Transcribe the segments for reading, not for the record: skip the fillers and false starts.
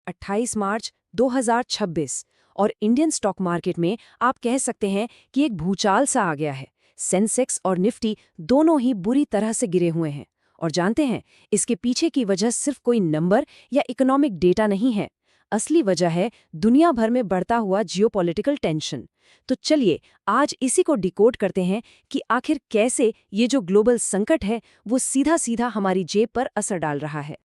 28 मार्च 2026 और Indian stock market में आप कह सकते हैं कि एक भूचाल सा आ गया है। सेंसेक्स और निफ्टी दोनों ही बुरी तरह से गिरे हुए हैं। और जानते हैं, इसके पीछे की वजह सिर्फ कोई नंबर या इकोनॉमिक डेटा नहीं है। असली वजह है दुनिया भर में बढ़ता हुआ जियोपॉलिटिकल टेंशन। तो चलिए आज इसी को डिकोड करते हैं कि आखिर कैसे ये जो ग्लोबल संकट है वो सीधा सीधा हमारी जेब पर असर डाल रहा है।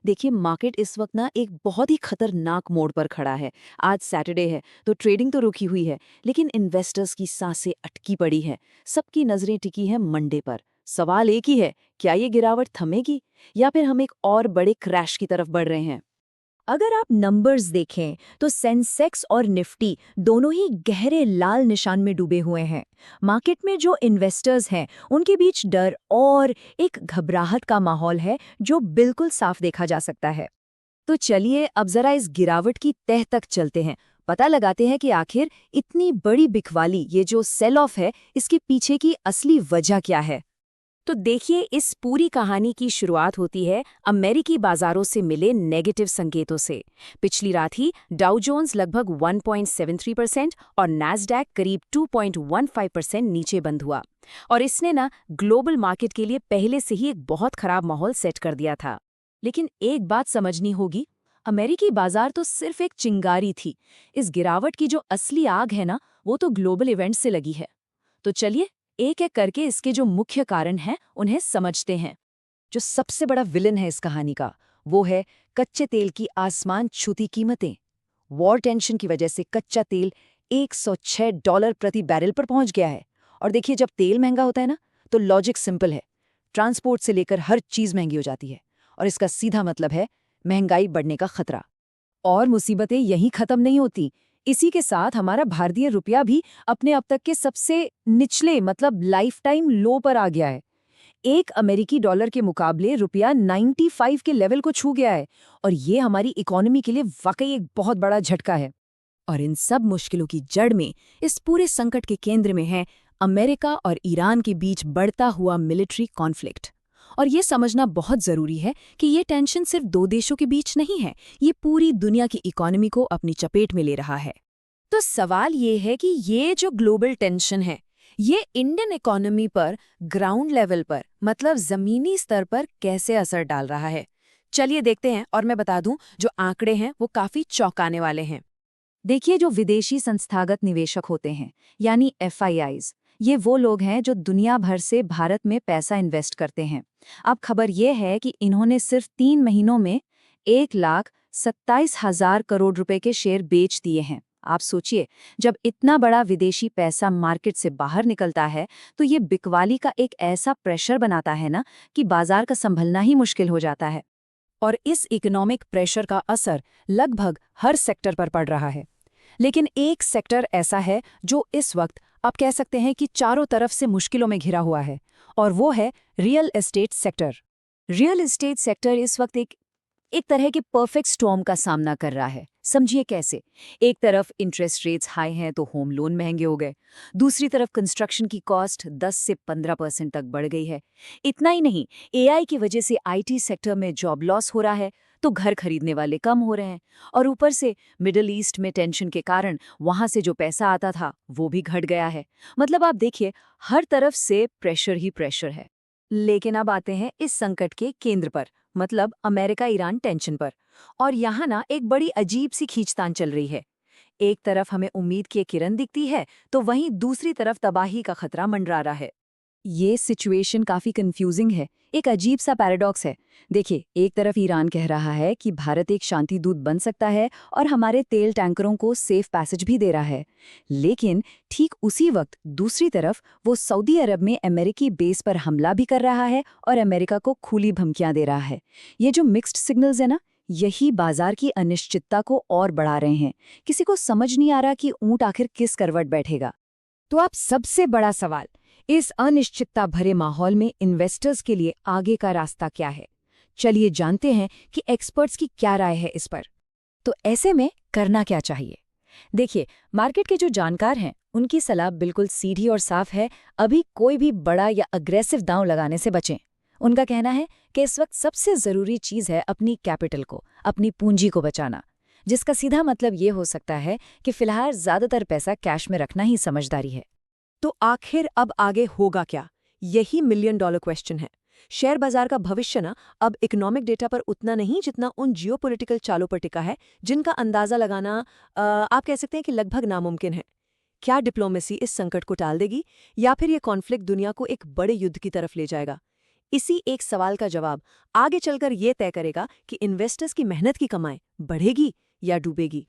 देखिए, मार्केट इस वक्त ना एक बहुत ही खतरनाक मोड़ पर खड़ा है। आज सैटरडे है तो ट्रेडिंग तो रुकी हुई है, लेकिन इन्वेस्टर्स की सांसें अटकी पड़ी है। सबकी नजरें टिकी है मंडे पर। सवाल एक ही है, क्या ये गिरावट थमेगी या फिर हम एक और बड़े क्रैश की तरफ बढ़ रहे हैं? अगर आप नंबर्स देखें तो सेंसेक्स और निफ्टी दोनों ही गहरे लाल निशान में डूबे हुए हैं। मार्केट में जो इन्वेस्टर्स हैं उनके बीच डर और एक घबराहट का माहौल है जो बिल्कुल साफ देखा जा सकता है। तो चलिए अब जरा इस गिरावट की तह तक चलते हैं, पता लगाते हैं कि आखिर इतनी बड़ी बिकवाली, ये जो सेल ऑफ है, इसके पीछे की असली वजह क्या है। तो देखिए, इस पूरी कहानी की शुरुआत होती है अमेरिकी बाजारों से मिले नेगेटिव संकेतों से। पिछली रात ही डाउ जोन्स लगभग 1.73% और नैस्डैक करीब 2.15% नीचे बंद हुआ। और इसने ना ग्लोबल मार्केट के लिए पहले से ही एक बहुत खराब माहौल सेट कर दिया था। लेकिन एक बात समझनी होगी, अमेरिकी बाजार तो सिर्फ एक चिंगारी थी। इस गिरावट की जो असली आग है ना, वो तो ग्लोबल इवेंट से लगी है। तो चलिए एक एक करके इसके जो मुख्य कारण हैं उन्हें समझते हैं। जो सबसे बड़ा विलन है इस कहानी का, वो है कच्चे तेल की आसमान छूती कीमतें। वॉर टेंशन की वजह से कच्चा तेल $106 प्रति बैरल पर पहुंच गया है। और देखिए, जब तेल महंगा होता है ना, तो लॉजिक सिंपल है। ट्रांसपोर्ट से लेकर हर चीज महंगी हो जाती है और इसका सीधा मतलब है महंगाई बढ़ने का खतरा। और मुसीबतें यहीं खत्म नहीं होती। इसी के साथ हमारा भारतीय रुपया भी अपने अब तक के सबसे निचले मतलब लाइफ टाइम लो पर आ गया है। एक अमेरिकी डॉलर के मुकाबले रुपया 95 के लेवल को छू गया है। और ये हमारी इकोनॉमी के लिए वाकई एक बहुत बड़ा झटका है। और इन सब मुश्किलों की जड़ में, इस पूरे संकट के केंद्र में है अमेरिका और ईरान के बीच बढ़ता हुआ मिलिट्री कॉन्फ्लिक्ट। और ये समझना बहुत जरूरी है कि ये टेंशन सिर्फ दो देशों के बीच नहीं है, ये पूरी दुनिया की इकोनॉमी को अपनी चपेट में ले रहा है। तो सवाल ये है कि ये जो ग्लोबल टेंशन है, ये इंडियन इकोनॉमी पर ग्राउंड लेवल पर मतलब जमीनी स्तर पर कैसे असर डाल रहा है। चलिए देखते हैं, और मैं बता दूं, जो आंकड़े हैं वो काफी चौंकाने वाले हैं। देखिए, जो विदेशी संस्थागत निवेशक होते हैं यानी FIIs, ये वो लोग हैं जो दुनिया भर से भारत में पैसा इन्वेस्ट करते हैं। अब खबर ये है कि इन्होंने सिर्फ 3 महीनों में 1,27,000 करोड़ रुपए के शेयर बेच दिए हैं। आप सोचिए, जब इतना बड़ा विदेशी पैसा मार्केट से बाहर निकलता है तो ये बिकवाली का एक ऐसा प्रेशर बनाता है ना कि बाजार का संभलना ही मुश्किल हो जाता है। और इस इकोनॉमिक प्रेशर का असर लगभग हर सेक्टर पर पड़ रहा है। लेकिन एक सेक्टर ऐसा है जो इस वक्त आप कह सकते हैं कि चारों तरफ से मुश्किलों में घिरा हुआ है, और वो है real estate sector. Real estate sector इस वक्त एक तरह के परफेक्ट स्टॉर्म का सामना कर रहा है। समझिए कैसे। एक तरफ इंटरेस्ट रेट्स हाई हैं तो होम लोन महंगे हो गए। दूसरी तरफ कंस्ट्रक्शन की कॉस्ट 10 से 15% तक बढ़ गई है। इतना ही नहीं, AI की वजह से IT सेक्टर में जॉब लॉस हो रहा है, तो घर खरीदने वाले कम हो रहे हैं। और ऊपर से मिडिल ईस्ट में टेंशन के कारण वहां से जो पैसा आता था वो भी घट गया है। मतलब आप देखिए, हर तरफ से प्रेशर ही प्रेशर है। लेकिन अब आते हैं इस संकट के केंद्र पर, मतलब अमेरिका ईरान टेंशन पर। और यहाँ ना एक बड़ी अजीब सी खींचतान चल रही है। एक तरफ हमें उम्मीद की किरण दिखती है, तो वहीं दूसरी तरफ तबाही का खतरा मंडरा रहा है। ये सिचुएशन काफी कंफ्यूजिंग है, एक अजीब सा पैराडॉक्स है। देखिए, एक तरफ ईरान कह रहा है कि भारत एक शांति दूत बन सकता है और हमारे तेल टैंकरों को सेफ पैसेज भी दे रहा है। लेकिन ठीक उसी वक्त दूसरी तरफ वो सऊदी अरब में अमेरिकी बेस पर हमला भी कर रहा है और अमेरिका को खुली धमकियां दे रहा है। ये जो मिक्स्ड सिग्नल्स है ना, यही बाजार की अनिश्चितता को और बढ़ा रहे हैं। किसी को समझ नहीं आ रहा कि ऊंट आखिर किस करवट बैठेगा। तो अब सबसे बड़ा सवाल, इस अनिश्चितता भरे माहौल में इन्वेस्टर्स के लिए आगे का रास्ता क्या है। चलिए जानते हैं कि एक्सपर्ट्स की क्या राय है इस पर। तो ऐसे में करना क्या चाहिए। देखिए, मार्केट के जो जानकार हैं उनकी सलाह बिल्कुल सीधी और साफ है, अभी कोई भी बड़ा या अग्रेसिव दांव लगाने से बचें। उनका कहना है कि इस वक्त सबसे ज़रूरी चीज़ है अपनी कैपिटल को, अपनी पूंजी को बचाना, जिसका सीधा मतलब ये हो सकता है कि फिलहाल ज़्यादातर पैसा कैश में रखना ही समझदारी है। तो आखिर अब आगे होगा क्या? यही मिलियन डॉलर क्वेश्चन है। शेयर बाजार का भविष्य ना अब इकोनॉमिक डेटा पर उतना नहीं जितना उन जियोपॉलिटिकल चालों पर टिका है, जिनका अंदाजा लगाना आप कह सकते हैं कि लगभग नामुमकिन है। क्या डिप्लोमेसी इस संकट को टाल देगी, या फिर ये कॉन्फ्लिक्ट दुनिया को एक बड़े युद्ध की तरफ ले जाएगा? इसी एक सवाल का जवाब आगे चलकर ये तय करेगा कि इन्वेस्टर्स की मेहनत की कमाई बढ़ेगी या डूबेगी।